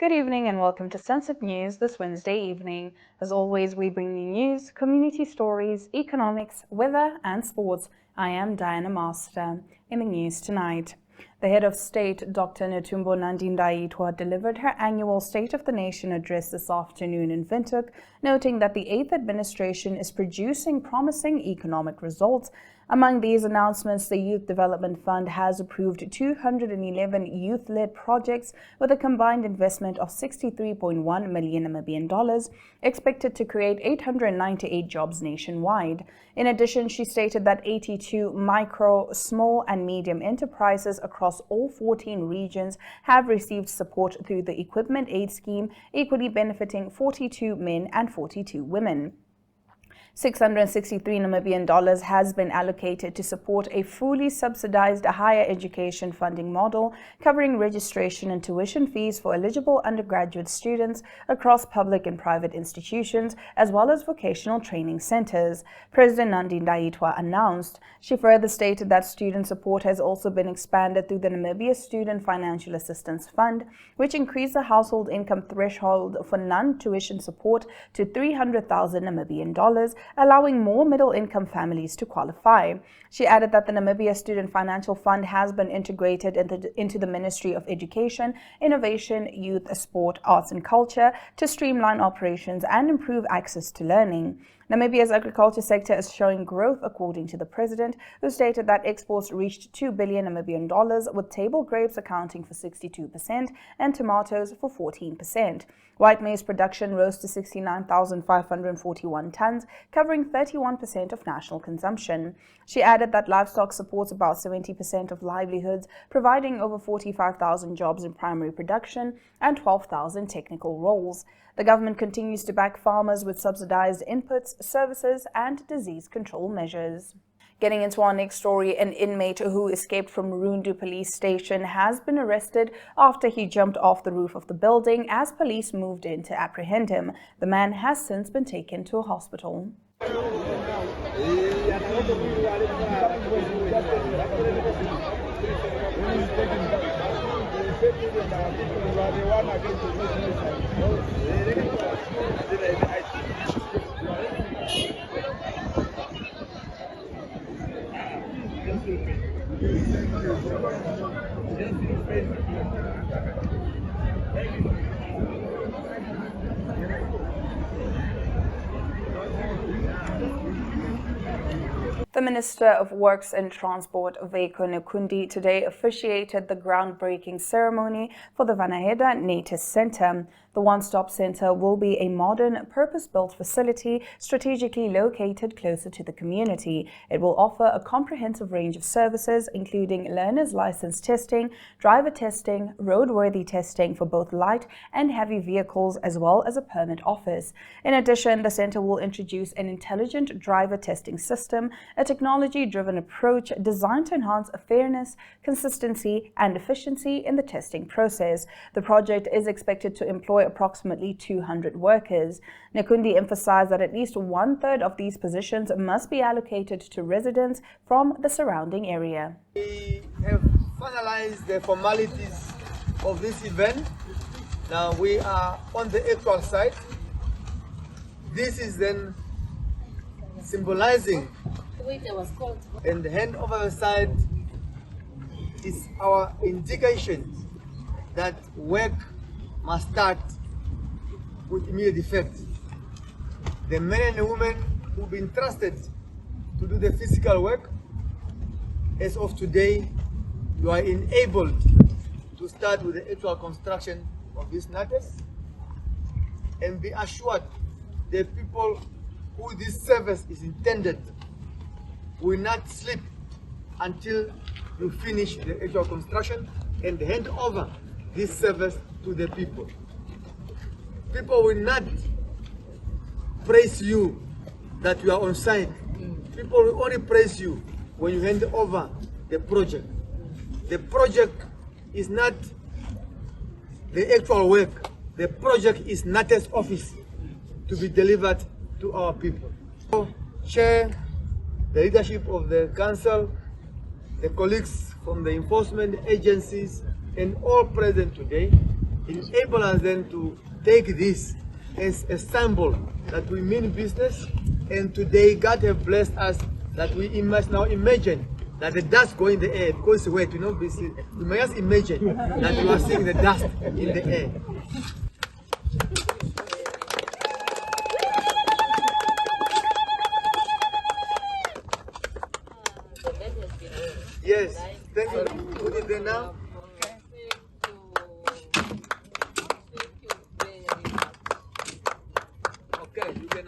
Good evening and welcome to Sunset News this Wednesday evening. As always, we bring you news, community stories, economics, weather, and sports. I am Diana Master. In the news tonight, the head of state, Dr. Netumbo Nandi-Ndaitwah, delivered her annual State of the Nation address this afternoon in Windhoek, noting that the 8th administration is producing promising economic results. Among these announcements, the Youth Development Fund has approved 211 youth-led projects with a combined investment of 63.1 million Namibian dollars, expected to create 898 jobs nationwide. In addition, she stated that 82 micro, small and medium enterprises across all 14 regions have received support through the Equipment Aid Scheme, equally benefiting 42 men and 42 women. 663 Namibian dollars has been allocated to support a fully subsidized higher education funding model covering registration and tuition fees for eligible undergraduate students across public and private institutions, as well as vocational training centers. President Nandi-Ndaitwah announced. She further stated that student support has also been expanded through the Namibia Student Financial Assistance Fund, which increased the household income threshold for non-tuition support to 300,000 Namibian dollars, allowing more middle-income families to qualify. She added that the Namibia Student Financial Fund has been integrated into the Ministry of Education, Innovation, Youth, Sport, Arts and Culture to streamline operations and improve access to learning. Namibia's agriculture sector is showing growth, according to the president, who stated that exports reached 2 billion Namibian dollars, with table grapes accounting for 62% and tomatoes for 14%. White maize production rose to 69,541 tons, covering 31% of national consumption. She added that livestock supports about 70% of livelihoods, providing over 45,000 jobs in primary production and 12,000 technical roles. The government continues to back farmers with subsidized inputs, services, and disease control measures. Getting into our next story, an inmate who escaped from Rundu police station has been arrested after he jumped off the roof of the building as police moved in to apprehend him. The man has since been taken to a hospital. The Minister of Works and Transport, Veiko Nekundi, today officiated the groundbreaking ceremony for the Vanaheda Natus Center. The one-stop center will be a modern, purpose-built facility strategically located closer to the community. It will offer a comprehensive range of services, including learner's license testing, driver testing, roadworthy testing for both light and heavy vehicles, as well as a permit office. In addition, the center will introduce an intelligent driver testing system, a technology-driven approach designed to enhance fairness, consistency, and efficiency in the testing process. The project is expected to employ approximately 200 workers. Nekundi emphasized that at least one-third of these positions must be allocated to residents from the surrounding area. We have finalized the formalities of this event. Now we are on the actual site. This is then symbolizing, and the handover side is our indication that work must start with immediate effect. The men and women who've been trusted to do the physical work, as of today, you are enabled to start with the actual construction of this natus, and be assured the people who this service is intended will not sleep until you finish the actual construction and hand over this service to the people. People will not praise you that you are on site. People will only praise you when you hand over the project. The project is not the actual work. The project is NATE's office to be delivered to our people. Chair, the leadership of the council, the colleagues from the enforcement agencies, and all present today, enable us then to take this as a symbol that we mean business. And today God has blessed us that we must now imagine that the dust go in the air because it's wet, you know. We must just imagine that we are seeing the dust in the air. Yes, thank you. Put it there now. Okay, you can.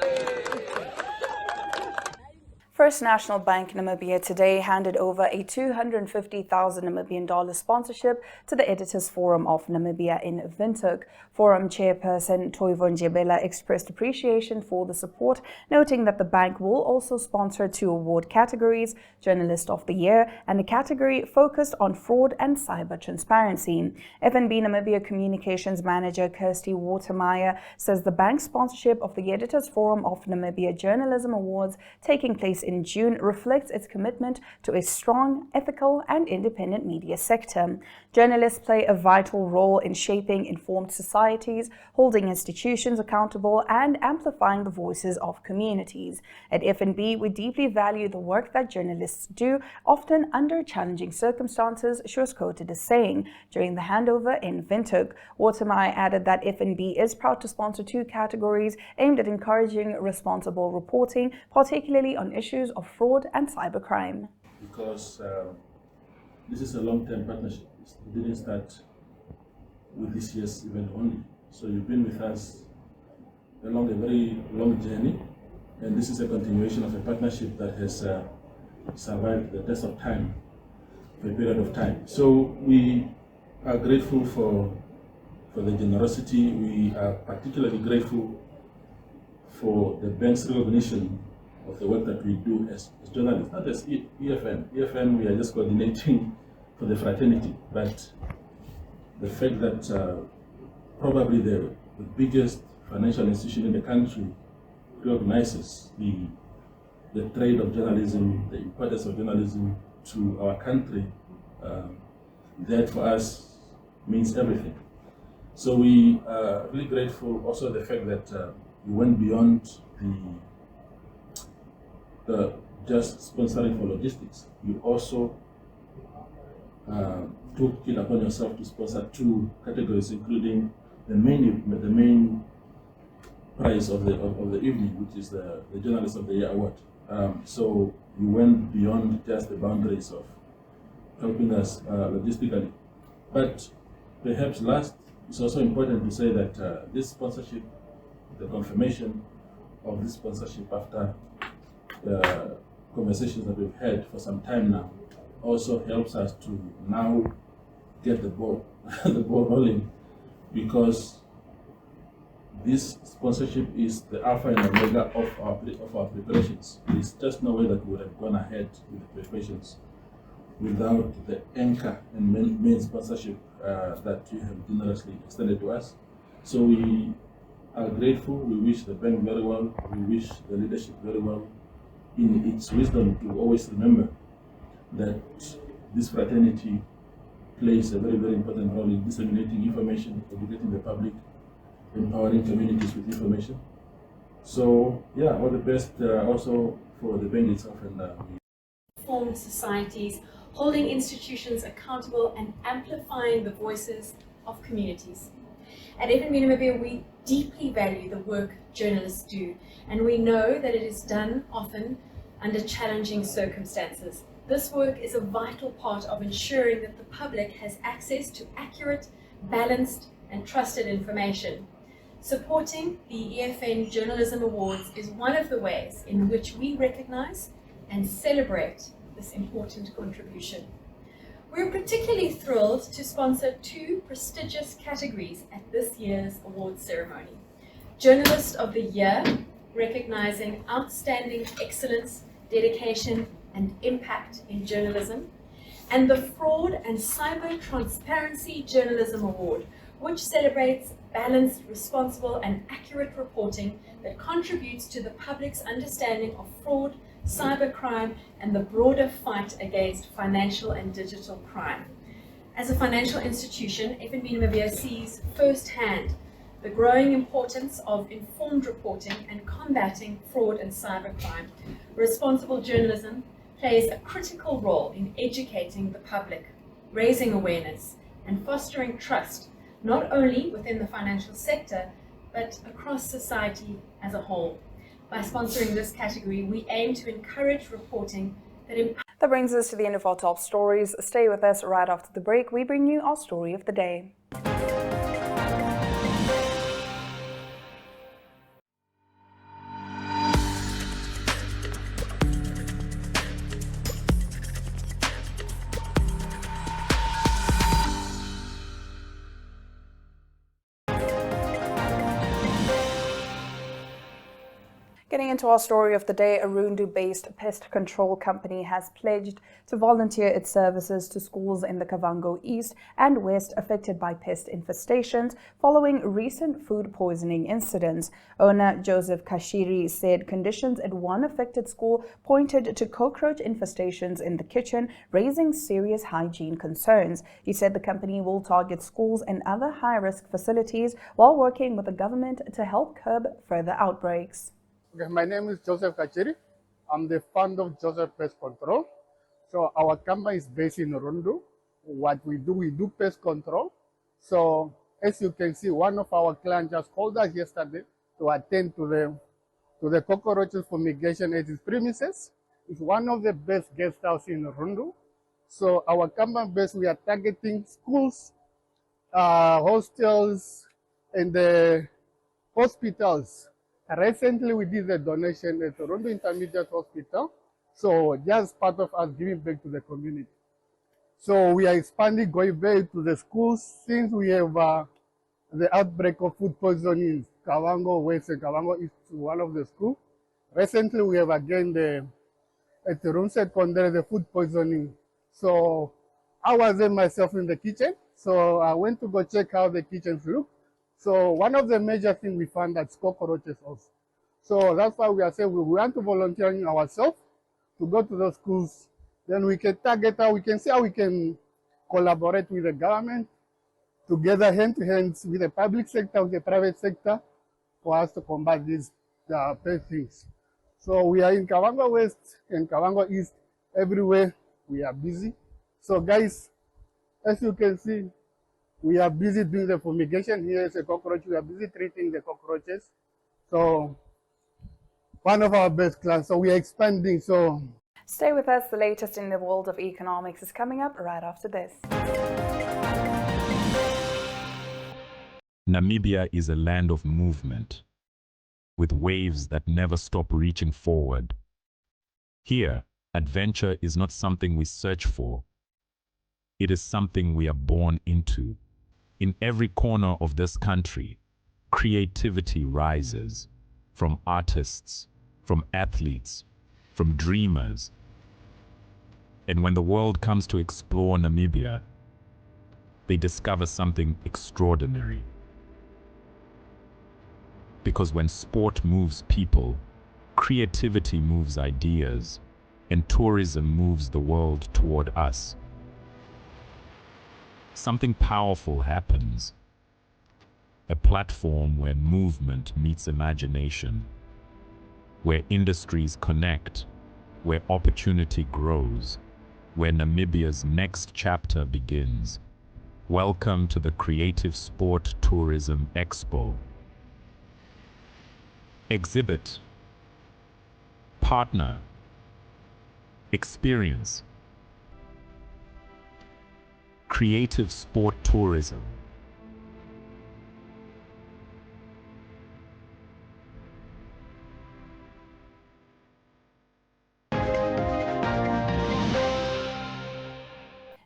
First National Bank Namibia today handed over a 250,000 Namibian dollar sponsorship to the Editors Forum of Namibia in Windhoek. Forum chairperson Toivo Njebela expressed appreciation for the support, noting that the bank will also sponsor 2 award categories, Journalist of the Year and a category focused on fraud and cyber transparency. FNB Namibia Communications Manager Kirsty Watermeyer says the bank's sponsorship of the Editors Forum of Namibia Journalism Awards taking place in June reflects its commitment to a strong, ethical and independent media sector. Journalists play a vital role in shaping informed societies, holding institutions accountable and amplifying the voices of communities. At FNB, we deeply value the work that journalists do, often under challenging circumstances, she was quoted as saying during the handover in Windhoek. Watermeyer added that FNB is proud to sponsor 2 categories aimed at encouraging responsible reporting, particularly on issues of fraud and cybercrime. Because this is a long-term partnership. It didn't start with this year's event only. So you've been with us along a very long journey, and this is a continuation of a partnership that has survived the test of time for a period of time. So we are grateful for the generosity. We are particularly grateful for the bank's recognition of the work that we do as journalists, not as EFN. EFN, we are just coordinating for the fraternity, but the fact that probably the biggest financial institution in the country recognizes the trade of journalism, the importance of journalism to our country, that for us means everything. So we are really grateful also the fact that we went beyond just sponsoring for logistics. You also took it upon yourself to sponsor 2 categories, including the main prize of the evening, which is the Journalist of the Year award. So you went beyond just the boundaries of helping us logistically. But perhaps last, it's also important to say that this sponsorship, the confirmation of this sponsorship after conversations that we've had for some time now, also helps us to now get the ball rolling, because this sponsorship is the alpha and omega of our preparations. There's just no way that we would have gone ahead with the preparations without the anchor and main sponsorship that you have generously extended to us. So we are grateful. We wish the bank very well. We wish the leadership very well in its wisdom to always remember that this fraternity plays a very, very important role in disseminating information, educating the public, empowering communities with information. So yeah, all the best also for the bank itself and informed societies, holding institutions accountable and amplifying the voices of communities. At FNB Namibia, we deeply value the work journalists do, and we know that it is done often under challenging circumstances. This work is a vital part of ensuring that the public has access to accurate, balanced, and trusted information. Supporting the EFN Journalism Awards is one of the ways in which we recognize and celebrate this important contribution. We're particularly thrilled to sponsor 2 prestigious categories at this year's awards ceremony. Journalist of the Year, recognizing outstanding excellence, dedication, and impact in journalism, and the Fraud and Cyber Transparency Journalism Award, which celebrates balanced, responsible, and accurate reporting that contributes to the public's understanding of fraud, cybercrime, and the broader fight against financial and digital crime. As a financial institution, FNB Namibia sees firsthand the growing importance of informed reporting and combating fraud and cybercrime. Responsible journalism plays a critical role in educating the public, raising awareness, and fostering trust, not only within the financial sector, but across society as a whole. By sponsoring this category, we aim to encourage reporting that brings us to the end of our top stories. Stay with us. Right after the break, we bring you our story of the day. Getting into our story of the day, a Rundu-based pest control company has pledged to volunteer its services to schools in the Kavango East and West affected by pest infestations following recent food poisoning incidents. Owner Joseph Kashiri said conditions at one affected school pointed to cockroach infestations in the kitchen, raising serious hygiene concerns. He said the company will target schools and other high-risk facilities while working with the government to help curb further outbreaks. Okay, my name is Joseph Kachiri. I'm the founder of Joseph Pest Control. So our company is based in Rundu. What we do pest control. So as you can see, one of our clients just called us yesterday to attend to the cockroaches fumigation at his premises. It's one of the best guest houses in Rundu. So our company base, we are targeting schools, hostels, and the hospitals. Recently, we did a donation at Rundu Intermediate Hospital. So just part of us giving back to the community. So we are expanding, going back to the schools since we have the outbreak of food poisoning in Kavango West and Kavango East, one of the schools. Recently, we have again at the room secondary, the food poisoning. So I was there myself in the kitchen. So I went to go check how the kitchens look. So one of the major things we found that's cockroaches also. So that's why we are saying we want to volunteer ourselves to go to those schools. Then we can target how we can see how we can collaborate with the government together hand to hand with the public sector, with the private sector for us to combat these pest things. So we are in Kavango West and Kavango East, everywhere we are busy. So guys, as you can see, we are busy doing the fumigation. Here is a cockroach. We are busy treating the cockroaches. So one of our best clients. So we are expanding. So stay with us. The latest in the world of economics is coming up right after this. Namibia is a land of movement, with waves that never stop reaching forward. Here, adventure is not something we search for. It is something we are born into. In every corner of this country, creativity rises from artists, from athletes, from dreamers. And when the world comes to explore Namibia, they discover something extraordinary. Because when sport moves people, creativity moves ideas, and tourism moves the world toward us. Something powerful happens. A platform where movement meets imagination, where industries connect, where opportunity grows, where Namibia's next chapter begins. Welcome to the Creative Sport Tourism Expo. Exhibit, partner, experience. Creative sport tourism.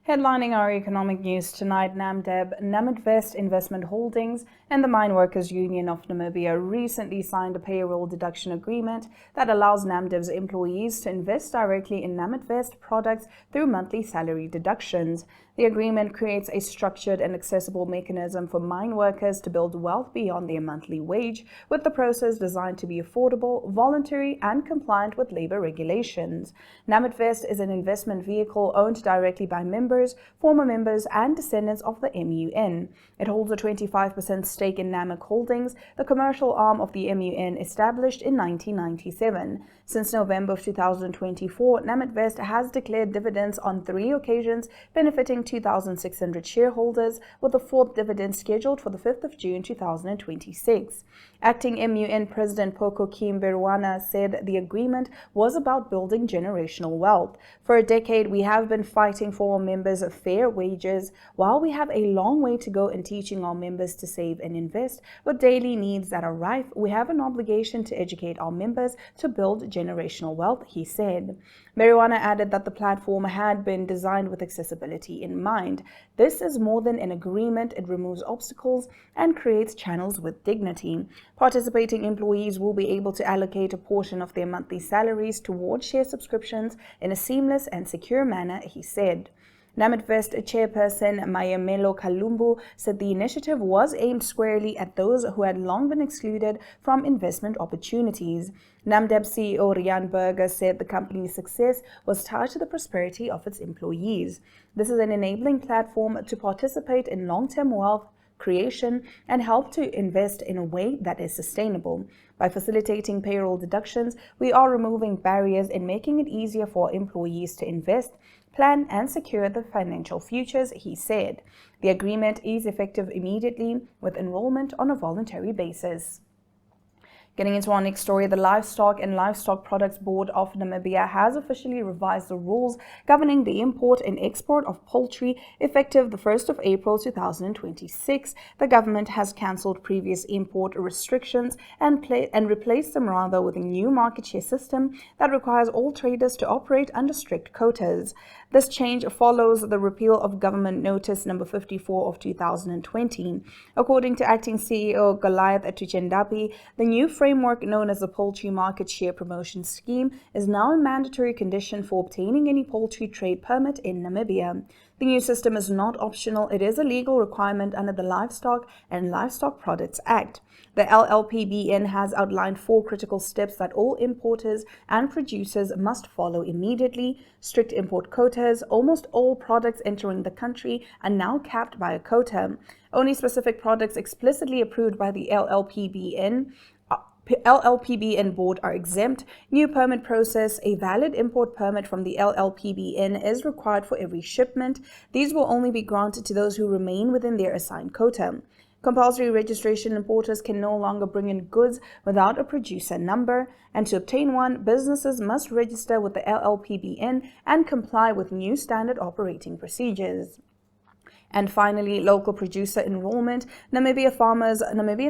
Headlining our economic news tonight, NAMDEB, Namidvest Investment Holdings, and the Mine Workers Union of Namibia recently signed a payroll deduction agreement that allows NAMDEB's employees to invest directly in Namidvest products through monthly salary deductions. The agreement creates a structured and accessible mechanism for mine workers to build wealth beyond their monthly wage, with the process designed to be affordable, voluntary, and compliant with labor regulations. Namitvest is an investment vehicle owned directly by members, former members, and descendants of the MUN. It holds a 25% stake in Namik Holdings, the commercial arm of the MUN established in 1997. Since November of 2024, Namitvest has declared dividends on 3 occasions, benefiting 2,600 shareholders, with the 4th dividend scheduled for the 5th of June 2026. Acting MUN President Pocokim Beruana said the agreement was about building generational wealth. For a decade, we have been fighting for our members fair wages. While we have a long way to go in teaching our members to save and invest with daily needs that are rife, we have an obligation to educate our members to build generational wealth, he said. Beruana added that the platform had been designed with accessibility in mind. This is more than an agreement. It removes obstacles and creates channels with dignity. Participating employees will be able to allocate a portion of their monthly salaries towards share subscriptions in a seamless and secure manner, he said. Namitvest chairperson Mayamelo Kalumbu said the initiative was aimed squarely at those who had long been excluded from investment opportunities. Namdeb CEO Rian Berger said the company's success was tied to the prosperity of its employees. This is an enabling platform to participate in long-term wealth creation and help to invest in a way that is sustainable. By facilitating payroll deductions, we are removing barriers and making it easier for employees to invest, plan, and secure their financial futures, he said. The agreement is effective immediately with enrollment on a voluntary basis. Getting into our next story, the Livestock and Livestock Products Board of Namibia has officially revised the rules governing the import and export of poultry effective the 1st of April 2026. The government has cancelled previous import restrictions and replaced them rather with a new market share system that requires all traders to operate under strict quotas. This change follows the repeal of Government Notice number 54 of 2020. According to Acting CEO Goliath Atuchendapi, the new framework known as the Poultry Market Share Promotion Scheme is now a mandatory condition for obtaining any poultry trade permit in Namibia. The new system is not optional, it is a legal requirement under the Livestock and Livestock Products Act. The LLPBN has outlined 4 critical steps that all importers and producers must follow immediately. Strict import quotas. Almost all products entering the country are now capped by a quota. Only specific products explicitly approved by the LLPBN board are exempt. New permit process. A valid import permit from the LLPBN is required for every shipment. These will only be granted to those who remain within their assigned quota. Compulsory registration. Importers can no longer bring in goods without a producer number, and to obtain one, businesses must register with the LLPBN and comply with new standard operating procedures. And finally, local producer enrollment. Namibian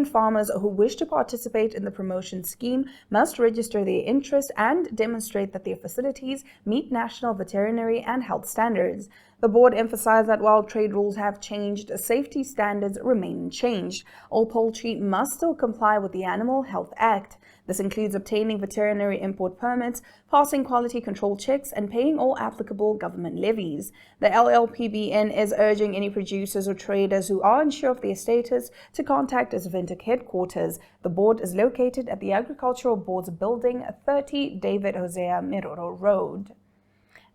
farmers who wish to participate in the promotion scheme must register their interest and demonstrate that their facilities meet national veterinary and health standards. The board emphasized that while trade rules have changed, safety standards remain unchanged. All poultry must still comply with the Animal Health Act. This includes obtaining veterinary import permits, passing quality control checks, and paying all applicable government levies. The LLPBN is urging any producers or traders who are unsure of their status to contact its Windhoek headquarters. The board is located at the Agricultural Board's Building 30 David Hosea Miroro Road.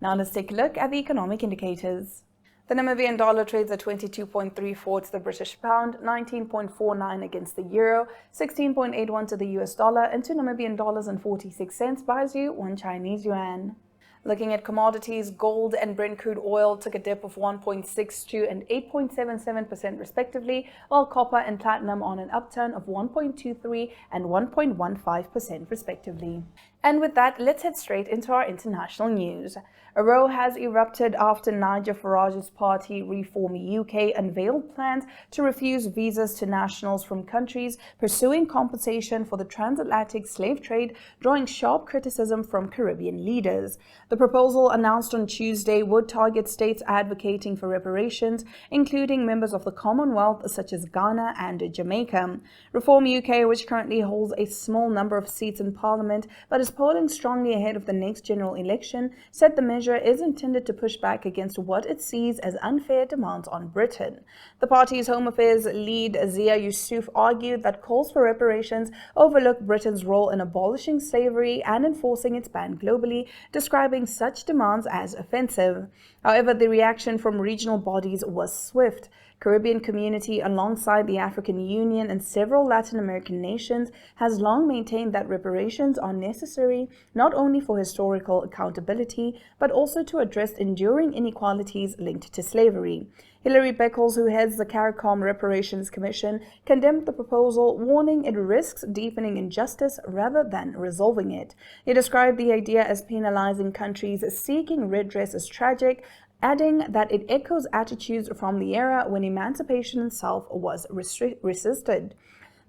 Now let's take a look at the economic indicators. The Namibian dollar trades at 22.34 to the British pound, 19.49 against the euro, 16.81 to the US dollar, and 2 Namibian dollars and 46 cents buys you 1 Chinese yuan. Looking at commodities, gold and Brent crude oil took a dip of 1.62 and 8.77% respectively, while copper and platinum on an upturn of 1.23 and 1.15% respectively. And with that, let's head straight into our international news. A row has erupted after Nigel Farage's party Reform UK unveiled plans to refuse visas to nationals from countries pursuing compensation for the transatlantic slave trade, drawing sharp criticism from Caribbean leaders. The proposal announced on Tuesday would target states advocating for reparations, including members of the Commonwealth such as Ghana and Jamaica. Reform UK, which currently holds a small number of seats in Parliament but is polling strongly ahead of the next general election, said the measure is intended to push back against what it sees as unfair demands on Britain. The party's Home Affairs lead Zia Yusuf argued that calls for reparations overlook Britain's role in abolishing slavery and enforcing its ban globally, describing such demands as offensive. However, the reaction from regional bodies was swift. Caribbean Community, alongside the African Union and several Latin American nations, has long maintained that reparations are necessary not only for historical accountability, but also to address enduring inequalities linked to slavery. Hilary Beckles, who heads the CARICOM Reparations Commission, condemned the proposal, warning it risks deepening injustice rather than resolving it. He described the idea as penalizing countries seeking redress as tragic, adding that it echoes attitudes from the era when emancipation itself was resisted.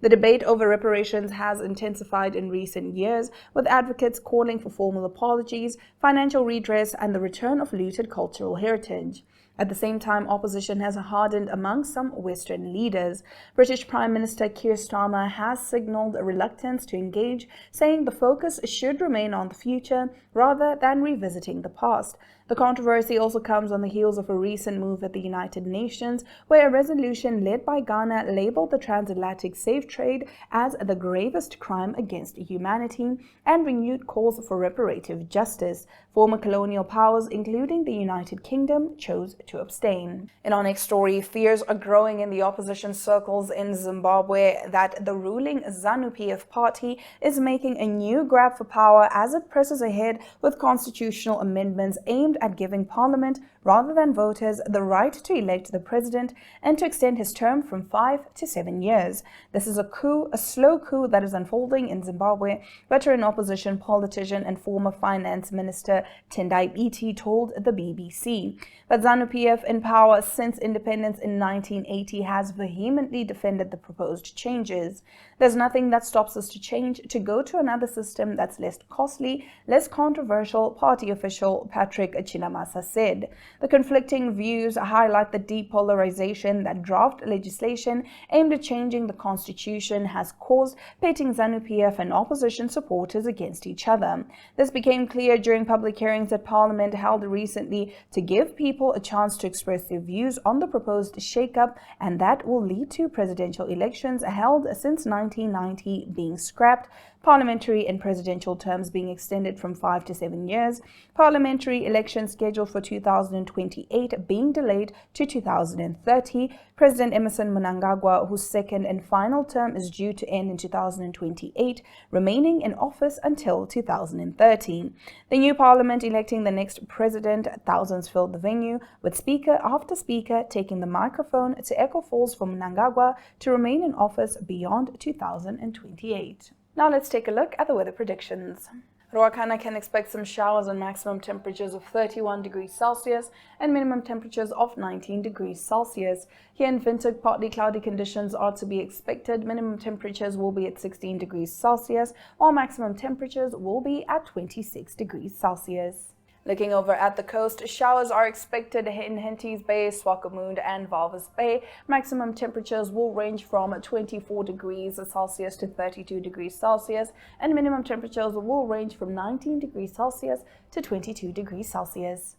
The debate over reparations has intensified in recent years, with advocates calling for formal apologies, financial redress, and the return of looted cultural heritage. At the same time, opposition has hardened among some Western leaders. British Prime Minister Keir Starmer has signalled a reluctance to engage, saying the focus should remain on the future rather than revisiting the past. The controversy also comes on the heels of a recent move at the United Nations, where a resolution led by Ghana labelled the transatlantic slave trade as the gravest crime against humanity and renewed calls for reparative justice. Former colonial powers, including the United Kingdom, chose to abstain. In our next story, fears are growing in the opposition circles in Zimbabwe that the ruling ZANU-PF party is making a new grab for power as it presses ahead with constitutional amendments aimed at giving Parliament, rather than voters, the right to elect the president and to extend his term from 5 to 7 years. This is a coup, a slow coup that is unfolding in Zimbabwe, veteran opposition politician and former finance minister Tendai Biti told the BBC. But ZANU-PF, in power since independence in 1980, has vehemently defended the proposed changes. There's nothing that stops us to change, to go to another system that's less costly, less controversial, party official Patrick Chinamasa said. The conflicting views highlight the deep polarization that draft legislation aimed at changing the constitution has caused, pitting ZANU-PF and opposition supporters against each other. This became clear during public hearings that Parliament held recently to give people a chance to express their views on the proposed shake-up, and that will lead to presidential elections held since 1990 being scrapped, parliamentary and presidential terms being extended from 5 to 7 years, parliamentary elections scheduled for 2028 being delayed to 2030, President Emmerson Mnangagwa, whose second and final term is due to end in 2028, remaining in office until 2030. The new parliament electing the next president, thousands filled the venue, with speaker after speaker taking the microphone to echo calls for Mnangagwa to remain in office beyond 2028. Now let's take a look at the weather predictions. Ruacana can expect some showers and maximum temperatures of 31 degrees Celsius and minimum temperatures of 19 degrees Celsius. Here in Windhoek, partly cloudy conditions are to be expected. Minimum temperatures will be at 16 degrees Celsius, while maximum temperatures will be at 26 degrees Celsius. Looking over at the coast, showers are expected in Henties Bay, Swakopmund and Walvis Bay. Maximum temperatures will range from 24 degrees Celsius to 32 degrees Celsius, and minimum temperatures will range from 19 degrees Celsius to 22 degrees Celsius.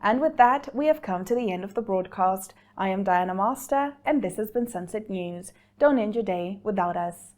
And with that, we have come to the end of the broadcast. I am Diana Master, and this has been Sunset News. Don't end your day without us.